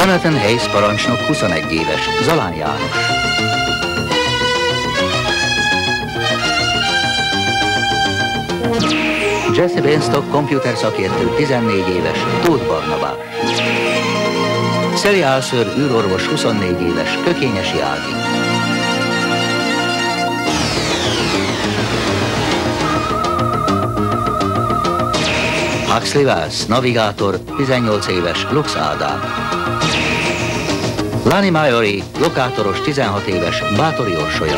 Jonathan Hayes parancsnok 21 éves, Zalán János. Jesse Benstock komputer szakértő 14 éves, Tóth Barnabás. Sally Alször űrorvos 24 éves, Kökényesi Ági. Huxley Wells, navigátor, 18 éves, Lux Ádám. Lani Mallory, lokátoros, 16 éves, Báthori Orsolya.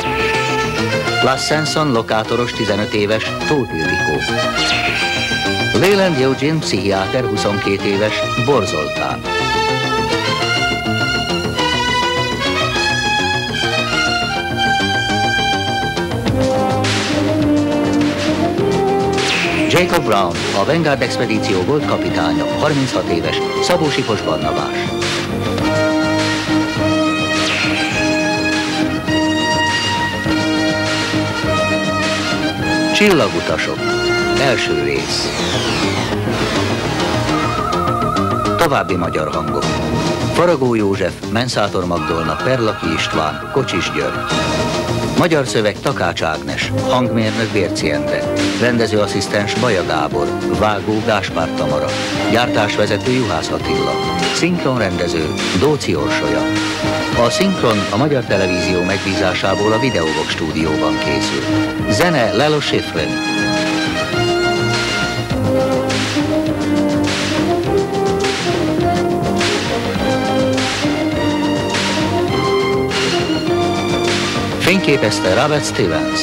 Lass Senson, lokátoros, 15 éves, Tóth Ildikó. Wayland Eugene, pszichiáter, 22 éves, Bor Zoltán. Jacob Brown, a Vanguard expedíció volt kapitánya, 36 éves, Szabó Sipos Barnabás. Csillagutasok. Első rész. További magyar hangok. Faragó József, Menszátor Magdolna, Perlaki István, Kocsis György. Magyar szöveg Takács Ágnes, hangmérnök Bérci Endre, rendezőasszisztens Baja Gábor, vágó Gáspár Tamara, gyártásvezető Juhász Attila, szinkronrendező Dóci Orsolya. A szinkron a Magyar Televízió megbízásából a Videovox stúdióban készült. Zene Lalo Schifrin. Fényképezte Robert Stevens.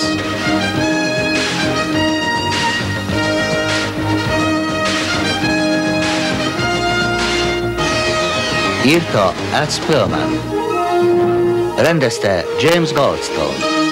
Írta Ed Spillman. Rendezte James Goldstone.